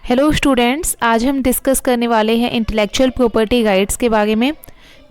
Hello students, आज हम discuss करने वाले हैं इंटेलेक्चुअल प्रॉपर्टी राइट्स के बारे में।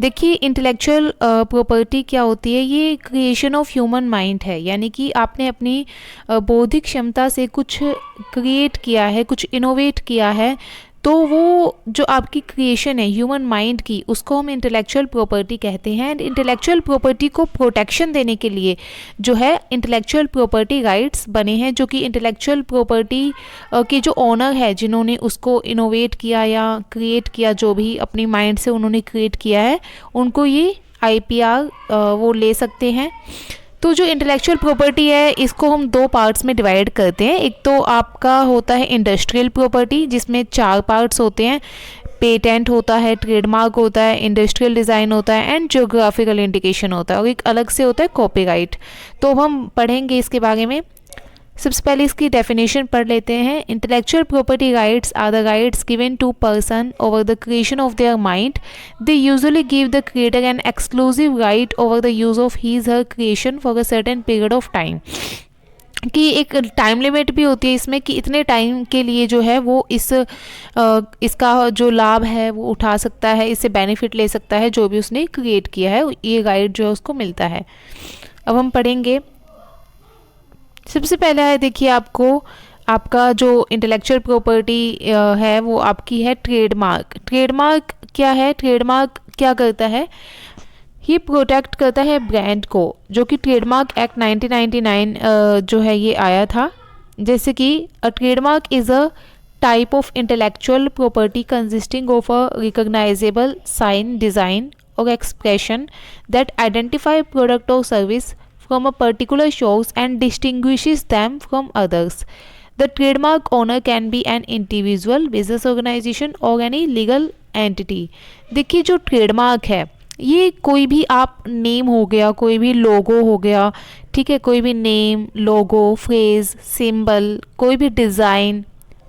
देखिए, इंटेलेक्चुअल प्रॉपर्टी क्या होती है? ये क्रिएशन ऑफ ह्यूमन माइंड है, यानी कि आपने अपनी बौद्धिक क्षमता से कुछ क्रिएट किया है, कुछ इनोवेट किया है, तो वो जो आपकी क्रिएशन है ह्यूमन माइंड की, उसको हम इंटेलेक्चुअल प्रॉपर्टी कहते हैं। एंड इंटेलेक्चुअल प्रॉपर्टी को प्रोटेक्शन देने के लिए जो है इंटेलेक्चुअल प्रॉपर्टी राइट्स बने हैं, जो कि इंटेलेक्चुअल प्रॉपर्टी के जो ओनर है, जिन्होंने उसको इनोवेट किया या क्रिएट किया, जो भी अपनी माइंड से उन्होंने क्रिएट किया है, उनको ये आईपीआर वो ले सकते हैं। तो जो इंटेलेक्चुअल प्रॉपर्टी है, इसको हम दो पार्ट्स में डिवाइड करते हैं। एक तो आपका होता है इंडस्ट्रियल प्रॉपर्टी, जिसमें 4 पार्ट्स होते हैं। पेटेंट होता है, ट्रेडमार्क होता है, इंडस्ट्रियल डिज़ाइन होता है एंड जियोग्राफिकल इंडिकेशन होता है, और एक अलग से होता है कॉपीराइट। तो अब हम पढ़ेंगे इसके बारे में। सबसे पहले इसकी डेफिनेशन पढ़ लेते हैं। Intellectual property rights are the rights given to person over the creation of their mind. They usually give the creator an exclusive right over the use of his her creation for a certain period of time. कि एक time limit भी होती है इसमें, कि इतने time के लिए जो है वो इसका जो लाभ है वो उठा सकता है, इससे बेनिफिट ले सकता है, जो भी उसने क्रिएट किया है ये राइट जो है उसको मिलता है। अब हम पढ़ेंगे। सबसे पहला है, देखिए, आपका जो इंटेलेक्चुअल प्रॉपर्टी है वो आपकी है ट्रेडमार्क। ट्रेडमार्क क्या है? ट्रेडमार्क क्या करता है? ये प्रोटेक्ट करता है ब्रांड को, जो कि ट्रेडमार्क एक्ट 1999 जो है ये आया था। जैसे कि a trademark is a type of intellectual property consisting of a recognisable sign, design or expression that identify product or service from a particular shows and distinguishes them from others. The trademark owner can be an individual, business organization or any legal entity. देखिए, जो trademark है ये कोई भी आप name हो गया, कोई भी लोगो हो गया, ठीक है, कोई भी नेम, लोगो, फ्रेज, सिंबल, कोई भी डिज़ाइन,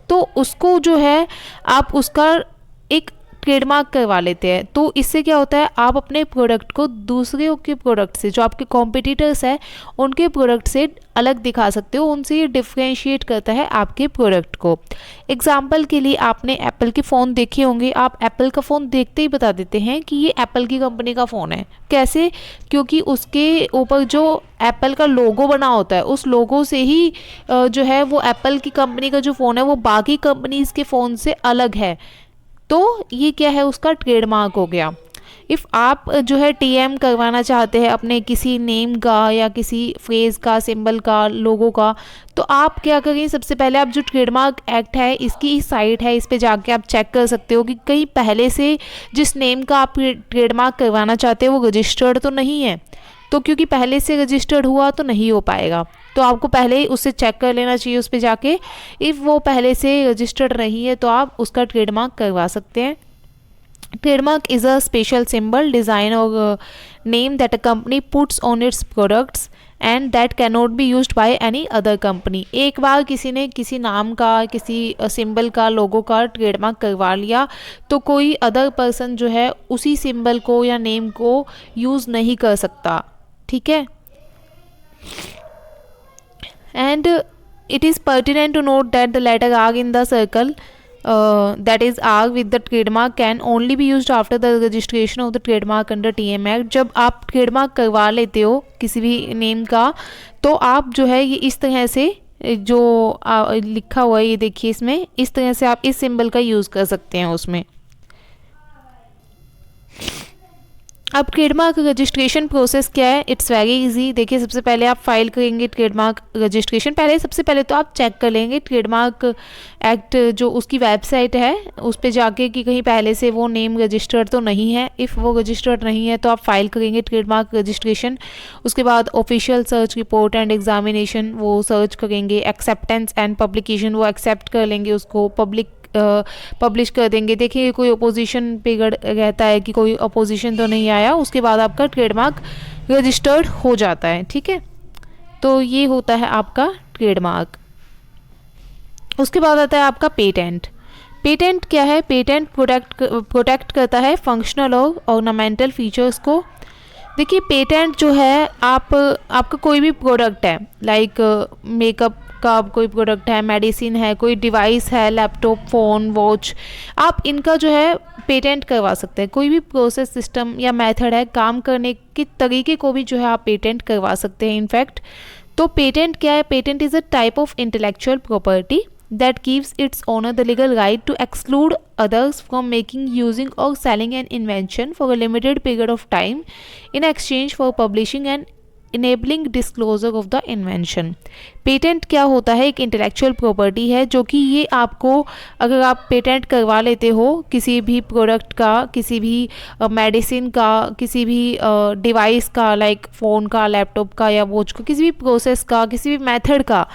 तो उसको जो है आप उसका एक ट्रेडमार्क करवा लेते हैं। तो इससे क्या होता है, आप अपने प्रोडक्ट को दूसरे के प्रोडक्ट से, जो आपके कॉम्पिटिटर्स हैं उनके प्रोडक्ट से अलग दिखा सकते हो, उनसे ये डिफ्रेंशिएट करता है आपके प्रोडक्ट को। एग्जाम्पल के लिए आपने एप्पल के फ़ोन देखे होंगे, आप एप्पल का फ़ोन देखते ही बता देते हैं कि ये एप्पल की कंपनी का फ़ोन है। कैसे? क्योंकि उसके ऊपर जो एप्पल का लोगो बना होता है, उस लोगो से ही जो है वो एप्पल की कंपनी का जो फ़ोन है वो बाकी कंपनीज़ के फ़ोन से अलग है। तो ये क्या है, उसका ट्रेडमार्क हो गया। इफ़ आप जो है टीएम करवाना चाहते हैं अपने किसी नेम का या किसी फ्रेज़ का, सिंबल का, लोगो का, तो आप क्या करें, सबसे पहले आप जो ट्रेडमार्क एक्ट है इसकी साइट है, इस पे जाके आप चेक कर सकते हो कि कहीं पहले से जिस नेम का आप ट्रेडमार्क करवाना चाहते हो वो रजिस्टर्ड तो नहीं है। तो क्योंकि पहले से रजिस्टर्ड हुआ तो नहीं हो पाएगा, तो आपको पहले ही उससे चेक कर लेना चाहिए उस पर जाके। इफ़ वो पहले से रजिस्टर्ड नहीं है तो आप उसका ट्रेडमार्क करवा सकते हैं। Trademark is a special symbol, design और name that a company puts on its products and that can not be used by any other company. एक बार किसी ने किसी नाम का, किसी सिंबल का, लोगो का ट्रेडमार्क करवा लिया तो कोई अदर पर्सन जो है उसी सिंबल को या नेम को यूज़ नहीं कर सकता, ठीक है। And it is pertinent to note that the letter R in the circle, that is R with the trademark, can only be used after the registration of the trademark under TM Act. जब आप trademark करवा लेते हो किसी भी name का, तो आप जो है ये इस तरह से जो लिखा हुआ है, ये देखिए, इसमें इस तरह से आप इस सिंबल का यूज़ कर सकते हैं उसमें। अब ट्रेडमार्क रजिस्ट्रेशन प्रोसेस क्या है? It's very easy. देखिए, सबसे पहले आप फाइल करेंगे ट्रेडमार्क रजिस्ट्रेशन। सबसे पहले तो आप चेक कर लेंगे ट्रेडमार्क एक्ट जो उसकी वेबसाइट है उस पे जाके कि कहीं पहले से वो नेम रजिस्टर्ड तो नहीं है। इफ़ वो रजिस्टर्ड नहीं है तो आप फाइल करेंगे ट्रेडमार्क रजिस्ट्रेशन। उसके बाद official search report and examination वो सर्च करेंगे। एक्सेप्टेंस एंड पब्लिकेशन, वो एक्सेप्ट कर लेंगे, उसको पब्लिश कर देंगे। देखिए, कोई अपोजिशन पे रहता है कि कोई अपोजिशन तो नहीं आया, उसके बाद आपका ट्रेडमार्क रजिस्टर्ड हो जाता है, ठीक है। तो ये होता है आपका ट्रेडमार्क। उसके बाद आता है आपका पेटेंट। पेटेंट क्या है? पेटेंट प्रोटेक्ट करता है फंक्शनल और ऑर्नामेंटल फीचर्स को। देखिए, पेटेंट जो है आपका कोई भी प्रोडक्ट है, लाइक मेकअप का कोई प्रोडक्ट है, मेडिसिन है, कोई डिवाइस है, लैपटॉप, फ़ोन, वॉच, आप इनका जो है पेटेंट करवा सकते हैं। कोई भी प्रोसेस, सिस्टम या मेथड है, काम करने के तरीके को भी जो है आप पेटेंट करवा सकते हैं इनफैक्ट। तो पेटेंट क्या है? Patent is a type of intellectual property that gives its owner the legal right to exclude others from making, using or selling an invention for a limited period of time in exchange for publishing and enabling disclosure of the invention। Patent क्या होता है? एक intellectual property है जो कि ये आपको, अगर आप पेटेंट करवा लेते हो किसी भी प्रोडक्ट का, किसी भी मेडिसिन का, किसी भी डिवाइस का, लाइक फ़ोन का, लैपटॉप का या वॉच का, किसी भी प्रोसेस का, किसी भी मेथड का,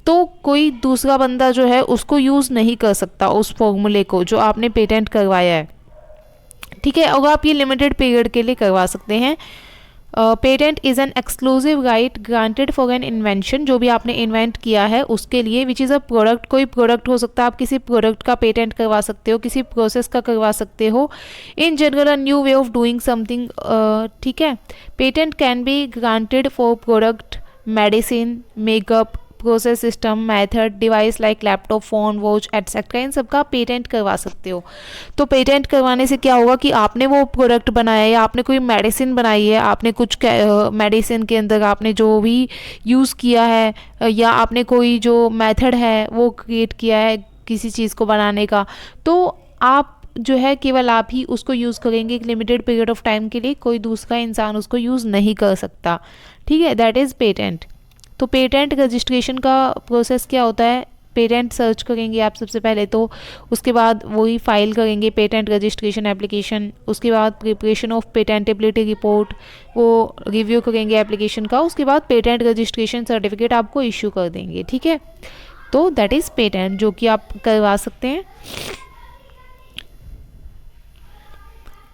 तो कोई दूसरा बंदा जो है उसको यूज़ नहीं कर सकता उस फॉर्मूले को जो आपने पेटेंट करवाया है, ठीक है। और आप ये लिमिटेड पीरियड के लिए करवा सकते हैं। Patent is an exclusive right granted for an invention, जो भी आपने इन्वेंट किया है उसके लिए, विच इज़ अ प्रोडक्ट। कोई प्रोडक्ट हो सकता है, आप किसी प्रोडक्ट का पेटेंट करवा सकते हो, किसी प्रोसेस का करवा सकते हो, in general a new way of doing something, ठीक है। Patent can be granted for product, medicine, makeup, process, system, method, device like laptop, phone, watch etcetera, इन सब का पेटेंट करवा सकते हो। तो पेटेंट करवाने से क्या होगा कि आपने वो प्रोडक्ट बनाया या आपने कोई मेडिसिन बनाई है, आपने कुछ मेडिसिन के अंदर आपने जो भी यूज़ किया है, या आपने कोई जो मेथड है वो क्रिएट किया है किसी चीज़ को बनाने का, तो आप जो है केवल आप ही उसको यूज़ करेंगे एक लिमिटेड पीरियड ऑफ टाइम के लिए, कोई दूसरा इंसान उसको यूज़ नहीं कर सकता, ठीक है। That is patent. तो पेटेंट रजिस्ट्रेशन का प्रोसेस क्या होता है? पेटेंट सर्च करेंगे आप सबसे पहले, तो उसके बाद वही फाइल करेंगे पेटेंट रजिस्ट्रेशन एप्लीकेशन, उसके बाद प्रिपरेशन ऑफ पेटेंटेबिलिटी रिपोर्ट, वो रिव्यू करेंगे एप्लीकेशन का, उसके बाद पेटेंट रजिस्ट्रेशन सर्टिफिकेट आपको इश्यू कर देंगे, ठीक है। तो दैट इज़ पेटेंट, जो कि आप करवा सकते हैं।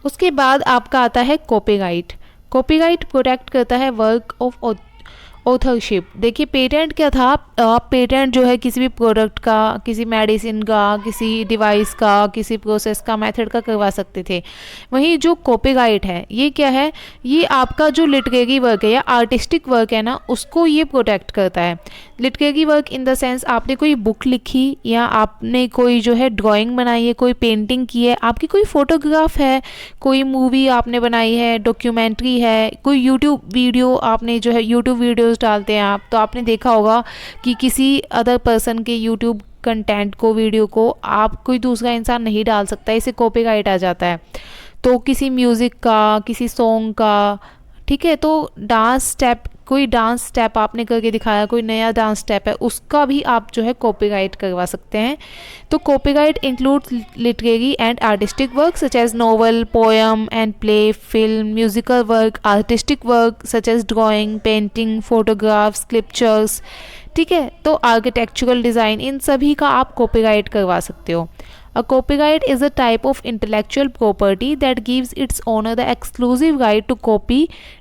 उसके बाद आपका आता है कॉपीराइट। कॉपीराइट प्रोटेक्ट करता है वर्क ऑफ ऑथरशिप। देखिए पेटेंट क्या था? आप पेटेंट जो है किसी भी प्रोडक्ट का, किसी मेडिसिन का, किसी डिवाइस का, किसी प्रोसेस का, मेथड का करवा सकते थे। वहीं जो कॉपीराइट है ये क्या है? ये आपका जो लिटरेरी वर्क है या आर्टिस्टिक वर्क है ना, उसको ये प्रोटेक्ट करता है। Literary work in the sense आपने कोई बुक लिखी, या आपने कोई जो है ड्राइंग बनाई है, कोई पेंटिंग की है, आपकी कोई फोटोग्राफ है, कोई मूवी आपने बनाई है, डॉक्यूमेंट्री है, कोई यूट्यूब वीडियो आपने जो है, यूट्यूब वीडियोस डालते हैं आप, तो आपने देखा होगा कि किसी अदर पर्सन के यूट्यूब कंटेंट को, वीडियो को आप कोई दूसरा इंसान नहीं डाल सकता, इसे कॉपीराइट आ जाता है। तो किसी म्यूज़िक का, किसी सॉन्ग का, ठीक है। तो डांस स्टेप, कोई डांस स्टेप आपने करके दिखाया, कोई नया डांस स्टेप है, उसका भी आप जो है कॉपीराइट करवा सकते हैं। तो copyright includes literary and artistic work such as novel, poem and play, film, musical work, artistic work such as drawing, painting, photographs, sculptures, ठीक है। तो आर्किटेक्चरल डिज़ाइन, इन सभी का आप कॉपीराइट करवा सकते हो। A copyright is a type of intellectual property that gives its owner the exclusive right to copy,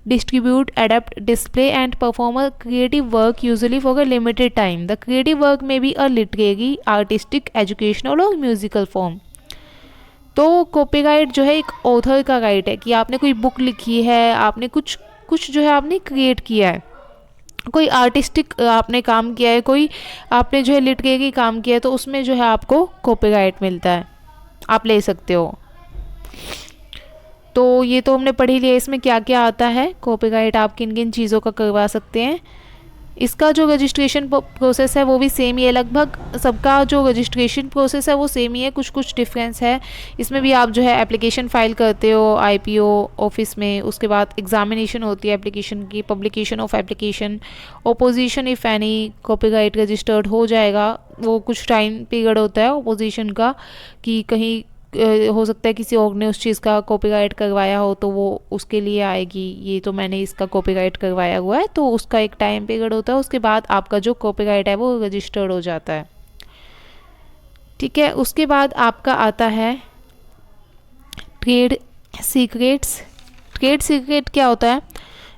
distribute, adapt, display and perform a creative work usually for a limited time. The creative work may be a literary, artistic, educational or musical form. तो copyright जो है एक author का right है कि आपने कोई book लिखी है, आपने कुछ जो है आपने क्रिएट किया है, कोई आर्टिस्टिक आपने काम किया है, कोई आपने जो है लिटरेरी काम किया है, तो उसमें जो है आपको कॉपीराइट मिलता है, आप ले सकते हो। तो ये तो हमने पढ़ ही लिया इसमें क्या क्या आता है, कॉपीराइट आप किन किन चीज़ों का करवा सकते हैं। इसका जो रजिस्ट्रेशन प्रोसेस है वो भी सेम ही है, लगभग सबका जो रजिस्ट्रेशन प्रोसेस है वो सेम ही है, कुछ कुछ डिफरेंस है। इसमें भी आप जो है एप्लीकेशन फाइल करते हो आईपीओ ऑफिस में, उसके बाद एग्जामिनेशन होती है एप्लीकेशन की, publication of application, opposition if any, copyright registered हो जाएगा। वो कुछ टाइम पीरियड होता है ओपोजिशन का कि कहीं हो सकता है किसी और ने उस चीज़ का कॉपीराइट करवाया हो, तो वो उसके लिए आएगी ये तो मैंने इसका कॉपीराइट करवाया हुआ है, तो उसका एक टाइम पीरियड होता है, उसके बाद आपका जो कॉपीराइट है वो रजिस्टर्ड हो जाता है, ठीक है। उसके बाद आपका आता है ट्रेड सीक्रेट्स। ट्रेड सीक्रेट क्या होता है?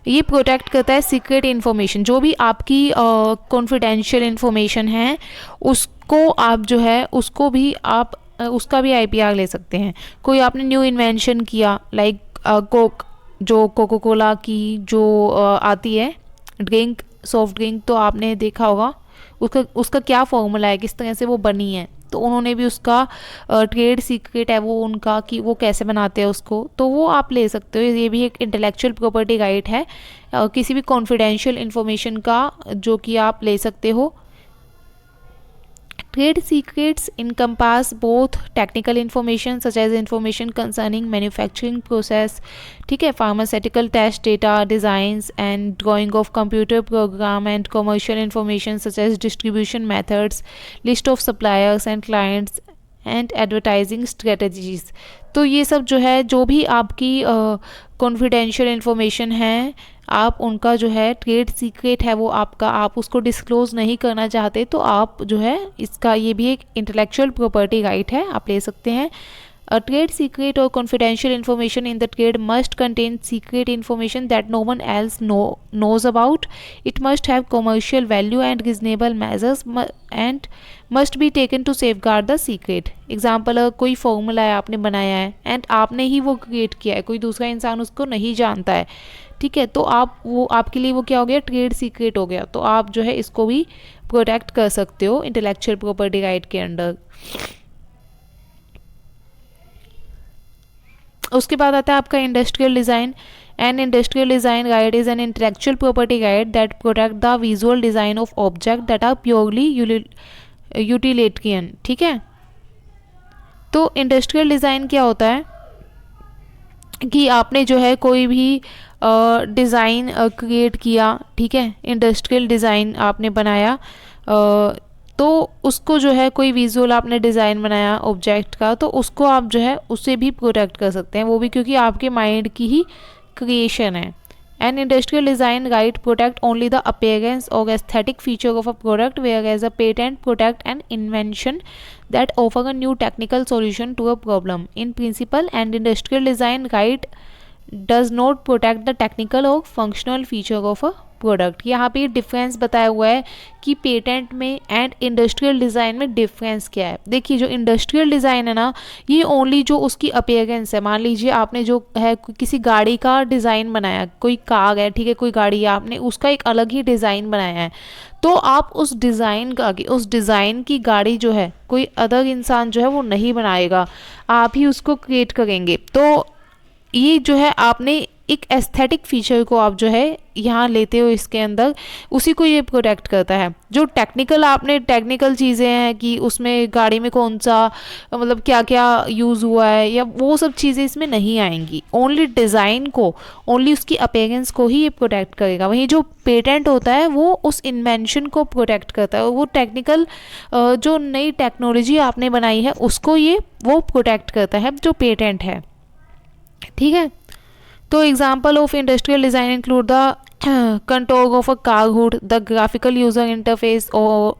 ये प्रोटेक्ट करता है सीक्रेट इन्फॉर्मेशन, जो भी आपकी कॉन्फिडेंशियल इन्फॉर्मेशन है उसको आप जो है उसको भी आप उसका भी आईपीआर ले सकते हैं। कोई आपने न्यू इन्वेंशन किया, लाइक कोक, जो कोको कोला की जो आती है ड्रिंक, सॉफ्ट ड्रिंक, तो आपने देखा होगा उसका उसका क्या फॉर्मूला है, किस तरह से वो बनी है। तो उन्होंने भी उसका ट्रेड सीक्रेट है वो उनका, कि वो कैसे बनाते हैं उसको, तो वो आप ले सकते हो। ये भी एक इंटेलेक्चुअल प्रॉपर्टी गाइड है किसी भी कॉन्फिडेंशियल इन्फॉर्मेशन का, जो कि आप ले सकते हो। Trade secrets encompass both technical information such as information concerning manufacturing process, ठीक है, pharmaceutical test data, designs and drawing of computer program, and commercial information such as distribution methods, list of suppliers and clients and advertising strategies। तो ये सब जो है, जो भी आपकी कॉन्फिडेंशियल इंफॉर्मेशन है, आप उनका जो है ट्रेड सीक्रेट है वो आपका, आप उसको डिस्क्लोज़ नहीं करना चाहते, तो आप जो है इसका, ये भी एक इंटेलेक्चुअल प्रॉपर्टी राइट है, आप ले सकते हैं। A trade secret or confidential information in the trade must contain secret information that no one else knows about. It must have commercial value and reasonable measures and must be taken to safeguard the secret. Example, कोई formula है आपने बनाया है and आपने ही वो create किया है, कोई दूसरा इंसान उसको नहीं जानता है, ठीक है, तो आप वो, आपके लिए वो क्या हो गया, ट्रेड सीक्रेट हो गया। तो आप जो है इसको भी प्रोटेक्ट कर सकते हो इंटेलेक्चुअल प्रॉपर्टी राइट के अंडर। उसके बाद आता है आपका industrial design. An industrial design guide is an intellectual property guide that protect the visual design of object that are purely utilitarian, ठीक है। तो इंडस्ट्रियल डिज़ाइन क्या होता है कि आपने जो है कोई भी डिज़ाइन क्रिएट किया, ठीक है, इंडस्ट्रियल डिज़ाइन आपने बनाया, तो उसको जो है कोई विजुअल आपने डिज़ाइन बनाया ऑब्जेक्ट का, तो उसको आप जो है उससे भी प्रोटेक्ट कर सकते हैं, वो भी क्योंकि आपके माइंड की ही क्रिएशन है। An industrial design guide protect only the appearance और aesthetic feature of a product, where as a patent protect an invention that offer a new technical solution to a problem. In principle, and industrial design guide does not protect the technical or functional feature of a product. यहाँ पे difference बताया हुआ है कि patent में and industrial design में difference क्या है। देखिए जो इंडस्ट्रियल डिज़ाइन है ना, ये ओनली जो उसकी अपीयरेंस है, मान लीजिए आपने जो है किसी गाड़ी का डिज़ाइन बनाया, कोई कार है, ठीक है, कोई गाड़ी है, आपने उसका एक अलग ही डिज़ाइन बनाया है, तो आप उस डिज़ाइन की गाड़ी जो है कोई अदर इंसान जो है वो नहीं बनाएगा, आप ही उसको क्रिएट करेंगे। तो ये जो है आपने एक एस्थेटिक फीचर को आप जो है यहाँ लेते हो इसके अंदर, उसी को ये प्रोटेक्ट करता है। जो टेक्निकल आपने टेक्निकल चीज़ें हैं कि उसमें गाड़ी में कौन सा मतलब क्या क्या यूज़ हुआ है, या वो सब चीज़ें इसमें नहीं आएंगी, ओनली डिज़ाइन को, ओनली उसकी अपीयरेंस को ही ये प्रोटेक्ट करेगा। वहीं जो पेटेंट होता है वो उस इन्वेंशन को प्रोटेक्ट करता है, वो टेक्निकल जो नई टेक्नोलॉजी आपने बनाई है उसको ये वो प्रोटेक्ट करता है जो पेटेंट है, ठीक है। तो example of industrial design include the contour of a car hood, the graphical user interface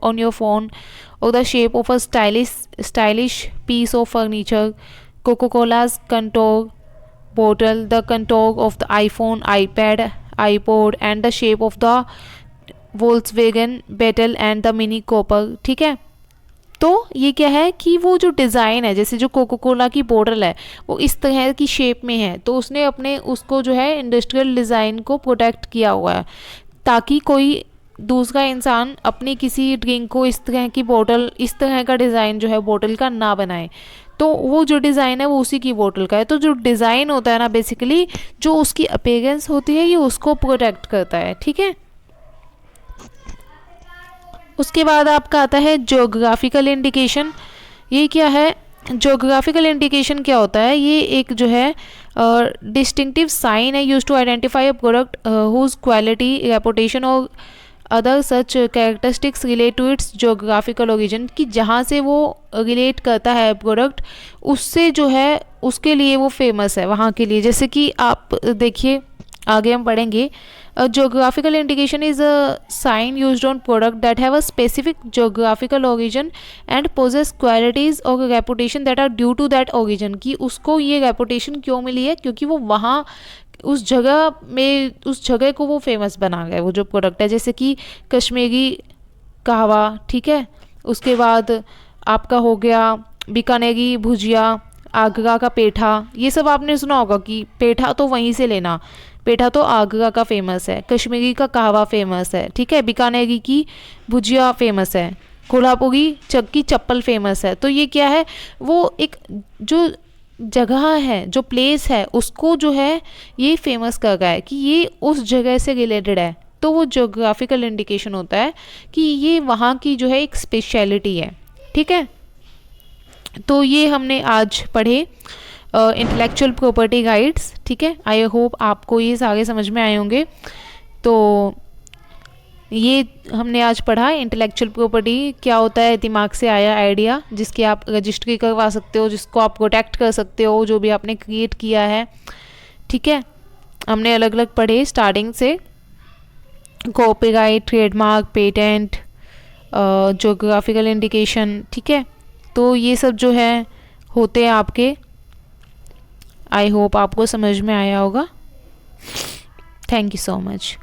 on your phone, or the shape of a stylish piece of furniture. Coca-Cola's contour bottle, the contour of the iPhone, iPad, iPod, and the shape of the Volkswagen Beetle and the Mini Cooper, ठीक है। तो ये क्या है कि वो जो design है, जैसे जो कोका कोला की बोतल है वो इस तरह की शेप में है, तो उसने अपने उसको जो है इंडस्ट्रियल डिज़ाइन को प्रोटेक्ट किया हुआ है, ताकि कोई दूसरा इंसान अपनी किसी ड्रिंक को इस तरह की बोतल, इस तरह का डिज़ाइन जो है बोतल का ना बनाए। तो वो जो डिज़ाइन है वो उसी की बोतल का है। तो जो डिज़ाइन होता है ना, बेसिकली जो उसकी अपीयरेंस होती है ये उसको प्रोटेक्ट करता है, ठीक है। उसके बाद आपका आता है ज्योग्राफिकल इंडिकेशन। ये क्या है, ज्योग्राफिकल इंडिकेशन क्या होता है, ये एक जो है डिस्टिंक्टिव साइन है use to identify a product whose quality, reputation और other such characteristics relate to its geographical origin, कि जहाँ से वो रिलेट करता है प्रोडक्ट उससे जो है उसके लिए वो फेमस है वहाँ के लिए। जैसे कि आप देखिए आगे हम पढ़ेंगे, a geographical indication is a sign used on product that have a specific geographical origin and possess qualities or reputation that are due to that origin, कि उसको ये reputation क्यों मिली है, क्योंकि वो वहाँ उस जगह में उस जगह को वो फेमस बना गया वो जो प्रोडक्ट है। जैसे कि कश्मीरी कहवा, ठीक है, उसके बाद आपका हो गया बीकानेरी भुजिया, आगरा का पेठा, ये सब आपने सुना होगा कि पेठा तो वहीं से लेना, पेठा तो आगरा का फेमस है, कश्मीरी का कहवा फेमस है, ठीक है, बीकानेरी की भुजिया फेमस है, कोल्हापुरी की चप्पल फेमस है। तो ये क्या है, वो एक जो जगह है, जो प्लेस है, उसको जो है ये फेमस कर रहा है कि ये उस जगह से रिलेटेड है। तो वो जोग्राफिकल इंडिकेशन होता है कि ये वहाँ की जो है एक स्पेशलिटी है, ठीक है। तो ये हमने आज पढ़े इंटेलेक्चुअल प्रॉपर्टी राइट्स, ठीक है। आई होप आपको ये सारे समझ में आए होंगे। तो ये हमने आज पढ़ा इंटेलेक्चुअल प्रॉपर्टी क्या होता है, दिमाग से आया आइडिया जिसकी आप रजिस्ट्री करवा सकते हो, जिसको आप प्रोटेक्ट कर सकते हो, जो भी आपने क्रिएट किया है, ठीक है। हमने अलग अलग पढ़े स्टार्टिंग से, copyright, trademark, patent, geographical indication, ठीक है। तो ये सब जो है होते हैं आपके। आई होप आपको समझ में आया होगा। Thank you so much.